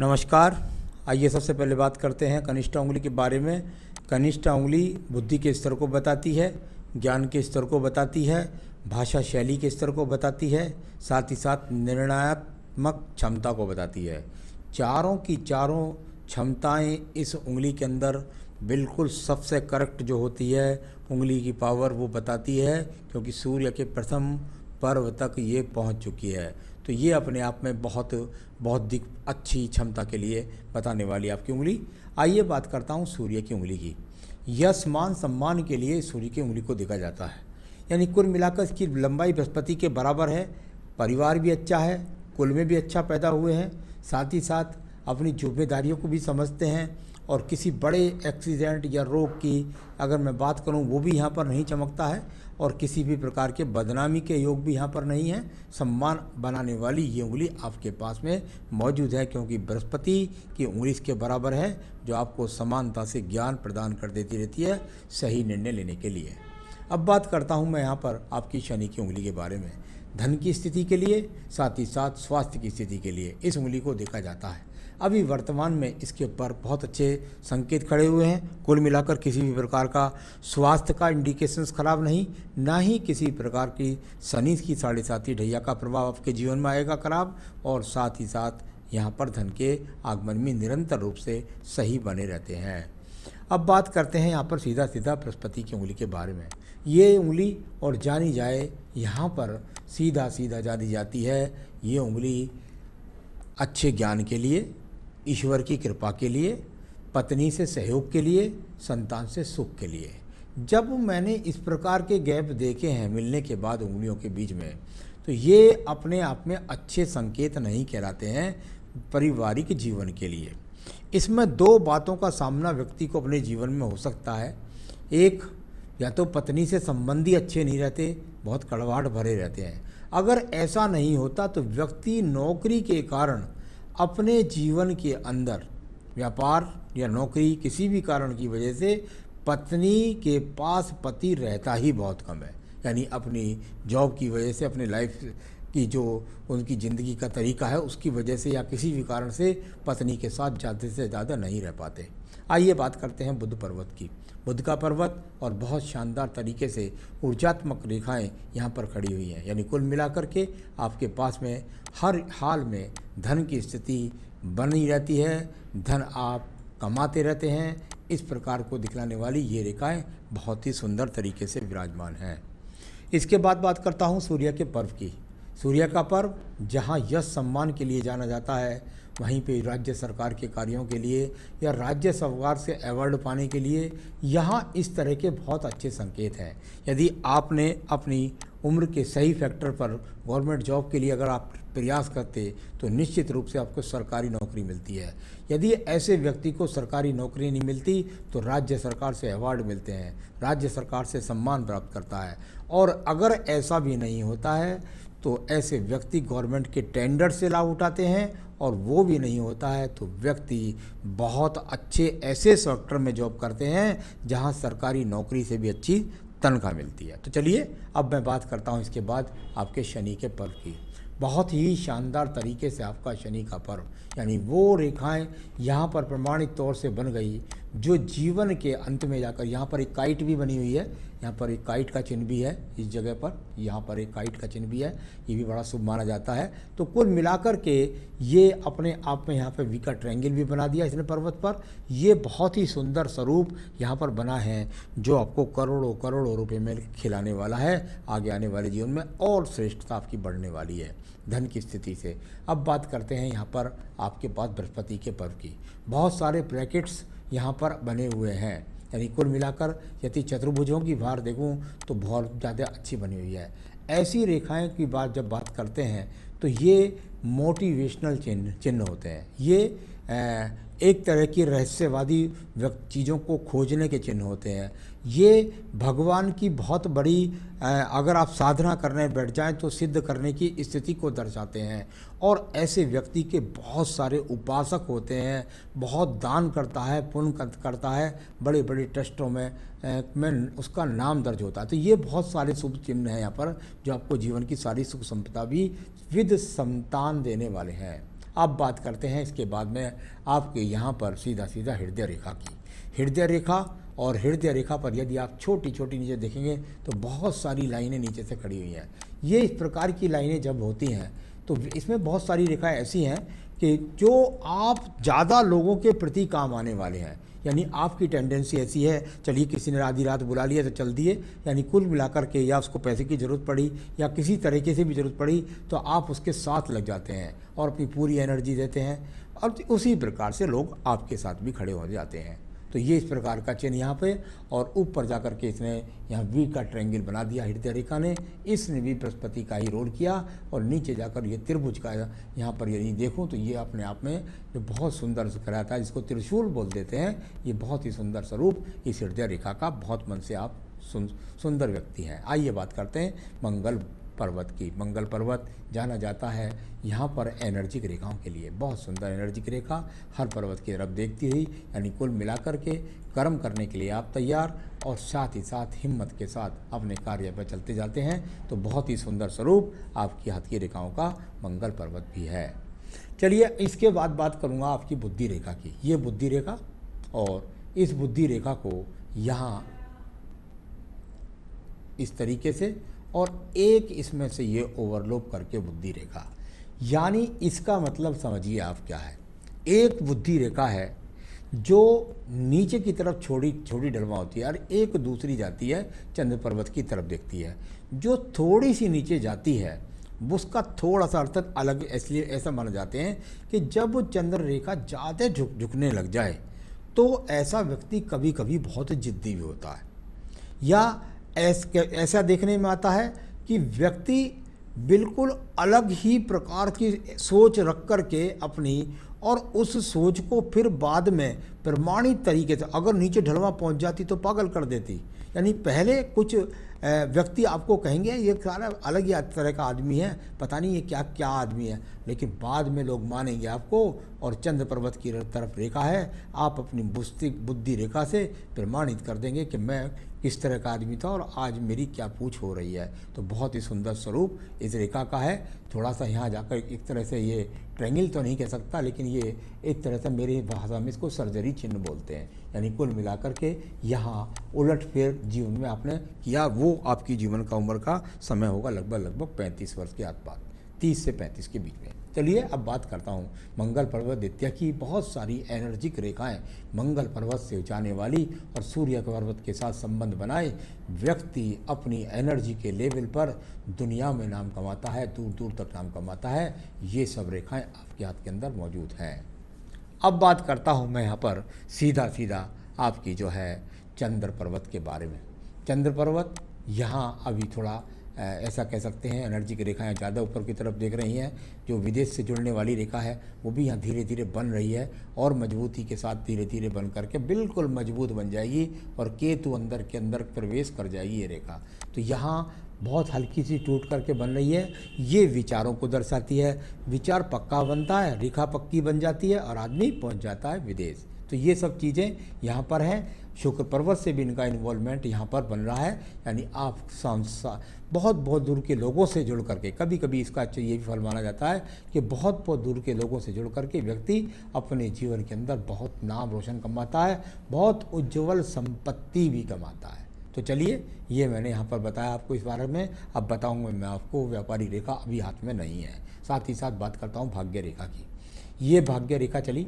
नमस्कार। आइए सबसे पहले बात करते हैं कनिष्ठा उंगली के बारे में। कनिष्ठा उंगली बुद्धि के स्तर को बताती है, ज्ञान के स्तर को बताती है, भाषा शैली के स्तर को बताती है, साथ ही साथ निर्णयात्मक क्षमता को बताती है। चारों की चारों क्षमताएं इस उंगली के अंदर बिल्कुल सबसे करेक्ट जो होती है उंगली की पावर वो बताती है, क्योंकि सूर्य के प्रथम पर्व तक ये पहुंच चुकी है। तो ये अपने आप में बहुत बौद्धिक अच्छी क्षमता के लिए बताने वाली आपकी उंगली। आइए बात करता हूँ सूर्य की उंगली की। यश मान सम्मान के लिए सूर्य की उंगली को देखा जाता है, यानी कुल मिलाकर इसकी लंबाई बृहस्पति के बराबर है। परिवार भी अच्छा है, कुल में भी अच्छा पैदा हुए हैं, साथ ही साथ अपनी जिम्मेदारियों को भी समझते हैं। और किसी बड़े एक्सीडेंट या रोग की अगर मैं बात करूं वो भी यहाँ पर नहीं चमकता है, और किसी भी प्रकार के बदनामी के योग भी यहाँ पर नहीं है। सम्मान बनाने वाली ये उंगली आपके पास में मौजूद है, क्योंकि बृहस्पति की उंगली इसके बराबर है, जो आपको समानता से ज्ञान प्रदान कर देती रहती है सही निर्णय लेने के लिए। अब बात करता हूँ मैं यहाँ पर आपकी शनि की उंगली के बारे में। धन की स्थिति के लिए, साथ ही साथ स्वास्थ्य की स्थिति के लिए इस उंगली को देखा जाता है। अभी वर्तमान में इसके ऊपर बहुत अच्छे संकेत खड़े हुए हैं। कुल मिलाकर किसी भी प्रकार का स्वास्थ्य का इंडिकेशंस खराब नहीं, ना ही किसी प्रकार की शनि की 7.5 ढैया का प्रभाव आपके जीवन में आएगा खराब। और साथ ही साथ यहाँ पर धन के आगमन में निरंतर रूप से सही बने रहते हैं। अब बात करते हैं यहाँ पर सीधा सीधा बृहस्पति की उंगली के बारे में। ये उंगली और जानी जाए यहाँ पर सीधा सीधा जानी जाती है ये उंगली अच्छे ज्ञान के लिए, ईश्वर की कृपा के लिए, पत्नी से सहयोग के लिए, संतान से सुख के लिए। जब मैंने इस प्रकार के गैप देखे हैं मिलने के बाद उंगलियों के बीच में, तो ये अपने आप में अच्छे संकेत नहीं कहलाते हैं पारिवारिक जीवन के लिए। इसमें दो बातों का सामना व्यक्ति को अपने जीवन में हो सकता है। एक, या तो पत्नी से संबंधी अच्छे नहीं रहते, बहुत कड़वाहट भरे रहते हैं। अगर ऐसा नहीं होता तो व्यक्ति नौकरी के कारण अपने जीवन के अंदर, व्यापार या नौकरी किसी भी कारण की वजह से पत्नी के पास पति रहता ही बहुत कम है। यानी अपनी जॉब की वजह से, अपने लाइफ की जो उनकी ज़िंदगी का तरीका है उसकी वजह से, या किसी भी कारण से पत्नी के साथ ज़्यादा से ज़्यादा नहीं रह पाते। आइए बात करते हैं बुध पर्वत की। बुध का पर्वत और बहुत शानदार तरीके से ऊर्जात्मक रेखाएं यहाँ पर खड़ी हुई हैं। यानी कुल मिलाकर के आपके पास में हर हाल में धन की स्थिति बनी रहती है, धन आप कमाते रहते हैं। इस प्रकार को दिखलाने वाली ये रेखाएं बहुत ही सुंदर तरीके से विराजमान हैं। इसके बाद बात करता हूँ सूर्य के पर्व की। सूर्य का पर्व जहाँ यश सम्मान के लिए जाना जाता है, वहीं पे राज्य सरकार के कार्यों के लिए या राज्य सरकार से अवार्ड पाने के लिए यहाँ इस तरह के बहुत अच्छे संकेत हैं। यदि आपने अपनी उम्र के सही फैक्टर पर गवर्नमेंट जॉब के लिए अगर आप प्रयास करते तो निश्चित रूप से आपको सरकारी नौकरी मिलती है। यदि ऐसे व्यक्ति को सरकारी नौकरी नहीं मिलती तो राज्य सरकार से अवार्ड मिलते हैं, राज्य सरकार से सम्मान प्राप्त करता है। और अगर ऐसा भी नहीं होता है तो ऐसे व्यक्ति गवर्नमेंट के टेंडर से लाभ उठाते हैं, और वो भी नहीं होता है तो व्यक्ति बहुत अच्छे ऐसे सेक्टर में जॉब करते हैं जहां सरकारी नौकरी से भी अच्छी तनख्वाह मिलती है। तो चलिए अब मैं बात करता हूं इसके बाद आपके शनि के पर्व की। बहुत ही शानदार तरीके से आपका शनि का पर्व, यानी वो रेखाएं यहाँ पर प्रमाणित तौर से बन गई जो जीवन के अंत में जाकर, यहाँ पर एक काइट भी बनी हुई है, यहाँ पर एक काइट का चिन्ह भी है इस जगह पर, यहाँ पर एक काइट का चिन्ह भी है, ये भी बड़ा शुभ माना जाता है। तो कुल मिलाकर के ये अपने आप में यहाँ पर वी का ट्रायंगल भी बना दिया इसने पर्वत पर। ये बहुत ही सुंदर स्वरूप यहाँ पर बना है जो आपको करोड़ों करोड़ों रुपए में खिलाने वाला है आगे आने वाले जीवन में, और श्रेष्ठता आपकी बढ़ने वाली है धन की स्थिति से। अब बात करते हैं यहाँ पर आपके पास बृहस्पति के पर्व की। बहुत सारे ब्रैकेट्स यहाँ पर बने हुए हैं, यानी कुल मिलाकर यदि चतुर्भुजों की भार देखूं तो बहुत ज़्यादा अच्छी बनी हुई है। ऐसी रेखाएं की बात जब बात करते हैं तो ये मोटिवेशनल चिन्ह होते हैं। ये एक तरह की रहस्यवादी चीज़ों को खोजने के चिन्ह होते हैं। ये भगवान की बहुत बड़ी अगर आप साधना करने बैठ जाएं तो सिद्ध करने की स्थिति को दर्शाते हैं। और ऐसे व्यक्ति के बहुत सारे उपासक होते हैं, बहुत दान करता है, पुण्य करता है, बड़े बड़े ट्रस्टों में उसका नाम दर्ज होता है। तो ये बहुत सारे शुभ चिन्ह हैं यहाँ पर जो आपको जीवन की सारी सुख संपदा भी विद संतान देने वाले हैं। अब बात करते हैं इसके बाद में आपके यहाँ पर सीधा सीधा हृदय रेखा की। हृदय रेखा और हृदय रेखा पर यदि आप छोटी छोटी नीचे देखेंगे तो बहुत सारी लाइनें नीचे से खड़ी हुई हैं। ये इस प्रकार की लाइनें जब होती हैं तो इसमें बहुत सारी रेखाएं ऐसी हैं कि जो आप ज़्यादा लोगों के प्रति काम आने वाले हैं। यानी आपकी टेंडेंसी ऐसी है, चलिए किसी ने आधी रात बुला लिया तो चल दिए, यानी कुल मिलाकर के या उसको पैसे की ज़रूरत पड़ी या किसी तरीके से भी ज़रूरत पड़ी तो आप उसके साथ लग जाते हैं और अपनी पूरी एनर्जी देते हैं और उसी प्रकार से लोग आपके साथ भी खड़े हो जाते हैं। तो ये इस प्रकार का चिन्ह यहाँ पे, और ऊपर जाकर के इसने यहाँ वी का ट्रायंगल बना दिया हृदय रेखा ने, इसने भी बृहस्पति का ही रोल किया। और नीचे जाकर ये त्रिभुज का यहाँ पर यदि देखूँ तो ये अपने आप में जो बहुत सुंदर से कराता है, जिसको त्रिशूल बोल देते हैं, ये बहुत ही सुंदर स्वरूप इस हृदय रेखा का, बहुत मन से आप सुंदर व्यक्ति हैं। आइए बात करते हैं मंगल पर्वत की। मंगल पर्वत जाना जाता है यहाँ पर एनर्जिक रेखाओं के लिए, बहुत सुंदर एनर्जिक रेखा हर पर्वत की तरफ देखती हुई, यानी कुल मिलाकर के कर्म करने के लिए आप तैयार और साथ ही साथ हिम्मत के साथ अपने कार्य पर चलते जाते हैं। तो बहुत ही सुंदर स्वरूप आपकी हाथ की रेखाओं का मंगल पर्वत भी है। चलिए इसके बाद बात करूँगा आपकी बुद्धि रेखा की। ये बुद्धि रेखा, और इस बुद्धि रेखा को यहाँ इस तरीके से, और एक इसमें से ये ओवरलोप करके बुद्धि रेखा, यानी इसका मतलब समझिए आप क्या है। एक बुद्धि रेखा है जो नीचे की तरफ छोटी छोटी ढलवा होती है और एक दूसरी जाती है चंद्र पर्वत की तरफ देखती है। जो थोड़ी सी नीचे जाती है उसका थोड़ा सा अर्थ अलग, इसलिए ऐसा माना जाते हैं कि जब चंद्र रेखा ज़्यादा झुकने लग जाए तो ऐसा व्यक्ति कभी कभी बहुत जिद्दी भी होता है, या ऐसा देखने में आता है कि व्यक्ति बिल्कुल अलग ही प्रकार की सोच रख कर के अपनी, और उस सोच को फिर बाद में प्रमाणित तरीके से अगर नीचे ढलवा पहुंच जाती तो पागल कर देती। यानी पहले कुछ व्यक्ति आपको कहेंगे ये सारा अलग ही तरह का आदमी है, पता नहीं ये क्या क्या आदमी है, लेकिन बाद में लोग मानेंगे आपको। और चंद्र पर्वत की तरफ रेखा है, आप अपनी बुद्धि रेखा से प्रमाणित कर देंगे कि मैं किस तरह का आदमी था और आज मेरी क्या पूछ हो रही है। तो बहुत ही सुंदर स्वरूप इस रेखा का है। थोड़ा सा यहाँ जाकर एक तरह से ये ट्रायंगल तो नहीं कह सकता, लेकिन ये एक तरह से मेरी भाषा में इसको सर्जरी चिन्ह बोलते हैं। यानी कुल मिलाकर के यहाँ उलट फेर जीवन में आपने किया, वो आपकी जीवन का उम्र का समय होगा लगभग 35 वर्ष के आसपास, 30 से 35 के बीच में। चलिए अब बात करता हूँ मंगल पर्वत द्वितीय की। बहुत सारी एनर्जिक रेखाएं मंगल पर्वत से जाने वाली और सूर्य पर्वत के साथ संबंध बनाए व्यक्ति अपनी एनर्जी के लेवल पर दुनिया में नाम कमाता है, दूर दूर तक नाम कमाता है। ये सब रेखाएं आपके हाथ के अंदर मौजूद हैं। अब बात करता हूँ मैं यहाँ पर सीधा सीधा आपकी जो है चंद्र पर्वत के बारे में। चंद्र पर्वत यहाँ अभी थोड़ा ऐसा कह सकते हैं एनर्जी की रेखाएं ज़्यादा ऊपर की तरफ देख रही हैं। जो विदेश से जुड़ने वाली रेखा है वो भी यहाँ धीरे धीरे बन रही है और मजबूती के साथ धीरे धीरे बन करके बिल्कुल मजबूत बन जाएगी और केतु अंदर के अंदर प्रवेश कर जाएगी ये रेखा। तो यहाँ बहुत हल्की सी टूट करके बन रही है। ये विचारों को दर्शाती है, विचार पक्का बनता है, रेखा पक्की बन जाती है और आदमी पहुँच जाता है विदेश। तो ये सब चीज़ें यहाँ पर हैं। शुक्र पर्वत से भी इनका इन्वॉल्वमेंट यहाँ पर बन रहा है, यानी आप बहुत बहुत दूर के लोगों से जुड़ करके, कभी कभी इसका ये भी फल माना जाता है कि बहुत बहुत दूर के लोगों से जुड़ करके व्यक्ति अपने जीवन के अंदर बहुत नाम रोशन कमाता है, बहुत उज्ज्वल संपत्ति भी कमाता है। तो चलिए ये मैंने यहाँ पर बताया आपको इस बारे में। अब बताऊँगा मैं आपको व्यापारी रेखा अभी हाथ में नहीं है। साथ ही साथ बात करता हूँ भाग्य रेखा की। ये भाग्य रेखा चली,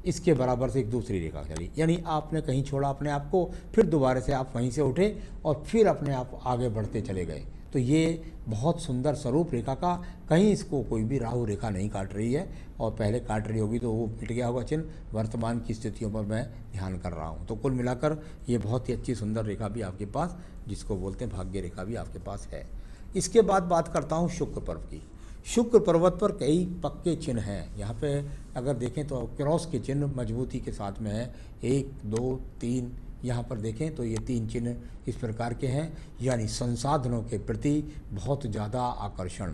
इसके बराबर से एक दूसरी रेखा चली, यानी आपने कहीं छोड़ा अपने आप को, फिर दोबारा से आप वहीं से उठे और फिर अपने आप आगे बढ़ते चले गए। तो ये बहुत सुंदर स्वरूप रेखा का, कहीं इसको कोई भी राहु रेखा नहीं काट रही है, और पहले काट रही होगी तो वो मिट गया होगा चिन्ह। वर्तमान की स्थितियों पर मैं ध्यान कर रहा हूँ। तो कुल मिलाकर ये बहुत ही अच्छी सुंदर रेखा भी आपके पास, जिसको बोलते हैं भाग्य रेखा, भी आपके पास है। इसके बाद बात करता हूँ शुक्र पर्व की। शुक्र पर्वत पर कई पक्के चिन्ह हैं। यहाँ पे अगर देखें तो क्रॉस के चिन्ह मजबूती के साथ में है, 1 2 3। यहाँ पर देखें तो ये 3 चिन्ह इस प्रकार के हैं, यानी संसाधनों के प्रति बहुत ज़्यादा आकर्षण।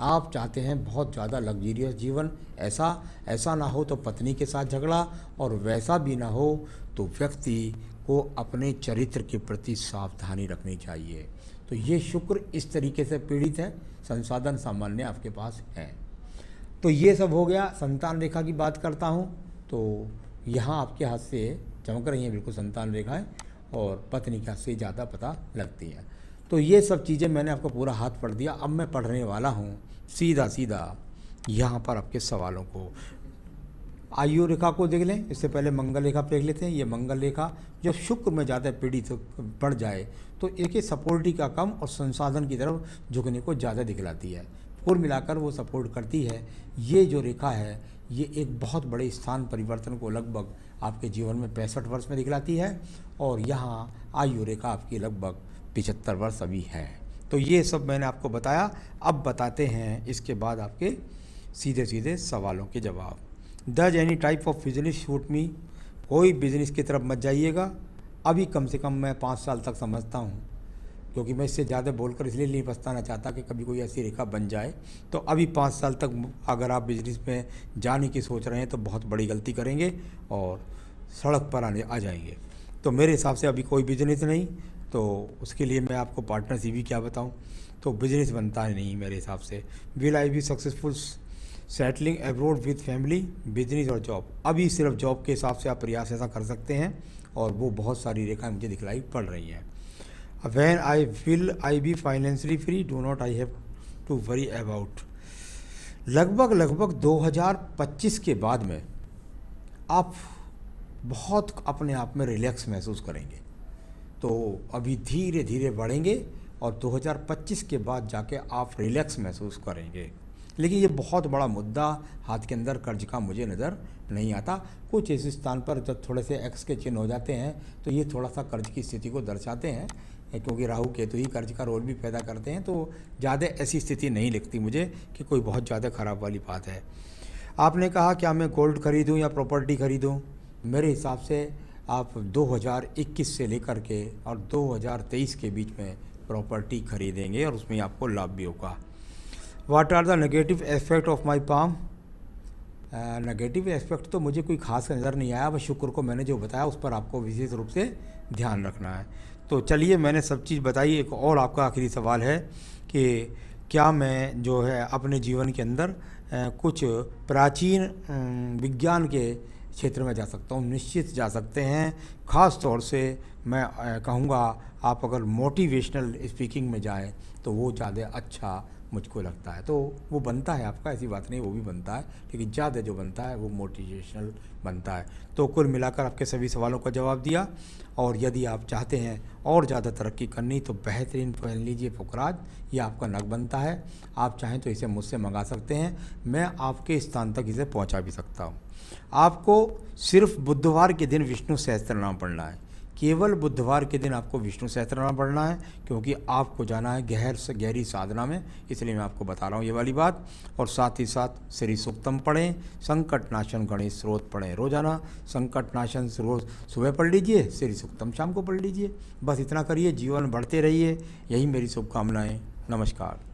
आप चाहते हैं बहुत ज़्यादा लग्जरियस जीवन, ऐसा ना हो तो पत्नी के साथ झगड़ा, और वैसा भी ना हो तो व्यक्ति को अपने चरित्र के प्रति सावधानी रखनी चाहिए। तो ये शुक्र इस तरीके से पीड़ित है, संसाधन सामान्य आपके पास हैं। तो ये सब हो गया। संतान रेखा की बात करता हूँ तो यहाँ आपके हाथ से चमक रही हैं बिल्कुल संतान रेखाएं, और पत्नी के हाथ से ज़्यादा पता लगती है। तो ये सब चीज़ें मैंने आपको पूरा हाथ पढ़ दिया। अब मैं पढ़ने वाला हूँ सीधा सीधा यहाँ पर आपके सवालों को। आयु रेखा को देख लें, इससे पहले मंगल रेखा देख लेते हैं। ये मंगल रेखा जब शुक्र में ज़्यादा पीड़ित बढ़ जाए तो एक सपोर्टी का कम और संसाधन की तरफ झुकने को ज़्यादा दिखलाती है। कुल मिलाकर वो सपोर्ट करती है। ये जो रेखा है ये एक बहुत बड़े स्थान परिवर्तन को लगभग आपके जीवन में 65 वर्ष में दिखलाती है, और यहाँ आयु रेखा आपकी लगभग 75 वर्ष अभी है। तो ये सब मैंने आपको बताया। अब बताते हैं इसके बाद आपके सीधे सीधे सवालों के जवाब। Does any type of business shoot मी, कोई बिजनेस की तरफ मत जाइएगा। अभी कम से कम मैं 5 साल तक समझता हूँ, क्योंकि मैं इससे ज़्यादा बोलकर इसलिए नहीं पछताना चाहता कि कभी कोई ऐसी रेखा बन जाए। तो अभी 5 साल तक अगर आप बिजनेस में जाने की सोच रहे हैं तो बहुत बड़ी गलती करेंगे और सड़क पर आ जाएंगे। तो मेरे हिसाब से अभी कोई बिजनेस नहीं, तो उसके लिए मैं आपको पार्टनरशिप भी क्या बताऊँ, तो बिजनेस बनता है नहीं मेरे हिसाब से। Will I be successful settling abroad with family, business और जॉब। अभी सिर्फ जॉब के हिसाब से आप प्रयास ऐसा कर सकते हैं, और वो बहुत सारी रेखाएं मुझे दिखलाई पड़ रही हैं। When I be financially free, do not I have to worry about. लगभग 2025 के बाद में आप बहुत अपने आप में रिलैक्स महसूस करेंगे। तो अभी धीरे धीरे बढ़ेंगे और 2025 के बाद जाके आप रिलैक्स महसूस करेंगे। लेकिन ये बहुत बड़ा मुद्दा हाथ के अंदर कर्ज का मुझे नज़र नहीं आता। कुछ इस स्थान पर जब थोड़े से एक्स के चिन्ह हो जाते हैं तो ये थोड़ा सा कर्ज की स्थिति को दर्शाते हैं, क्योंकि राहु केतु ही कर्ज का रोल भी पैदा करते हैं। तो ज़्यादा ऐसी स्थिति नहीं लगती मुझे कि कोई बहुत ज़्यादा ख़राब वाली बात है। आपने कहा क्या मैं गोल्ड खरीदूँ या प्रॉपर्टी खरीदूँ। मेरे हिसाब से आप 2021 से लेकर के और 2023 के बीच में प्रॉपर्टी खरीदेंगे और उसमें आपको लाभ भी होगा। What are the negative aspect of my palm. Negative aspect तो मुझे कोई खास नज़र नहीं आया, बस शुक्र को मैंने जो बताया उस पर आपको विशेष रूप से ध्यान रखना है। तो चलिए मैंने सब चीज़ बताई। एक और आपका आखिरी सवाल है कि क्या मैं जो है अपने जीवन के अंदर कुछ प्राचीन विज्ञान के क्षेत्र में जा सकता हूँ। निश्चित जा सकते हैं। ख़ास तौर से मैं कहूँगा आप अगर मोटिवेशनल स्पीकिंग में जाएं तो वो ज़्यादा अच्छा मुझको लगता है। तो वो बनता है आपका, ऐसी बात नहीं, वो भी बनता है, लेकिन ज़्यादा जो बनता है वो मोटिवेशनल बनता है। तो कुल मिलाकर आपके सभी सवालों का जवाब दिया। और यदि आप चाहते हैं और ज़्यादा तरक्की करनी तो बेहतरीन पहन लीजिए पुखराज, ये आपका नग बनता है। आप चाहें तो इसे मुझसे मंगा सकते हैं, मैं आपके स्थान तक इसे पहुंचा भी सकता हूं। आपको सिर्फ बुधवार के दिन विष्णु सहस्त्रनाम पढ़ना है। केवल बुधवार के दिन आपको विष्णु सहस्त्रनाम पढ़ना है, क्योंकि आपको जाना है गहरी साधना में, इसलिए मैं आपको बता रहा हूँ ये वाली बात। और साथ ही साथ श्री सूक्तम पढ़ें, संकटनाशन गणेश स्रोत पढ़ें रोजाना। संकटनाशन रोज सुबह पढ़ लीजिए, श्री सूक्तम शाम को पढ़ लीजिए। बस इतना करिए, जीवन बढ़ते रहिए। यही मेरी शुभकामनाएँ। नमस्कार।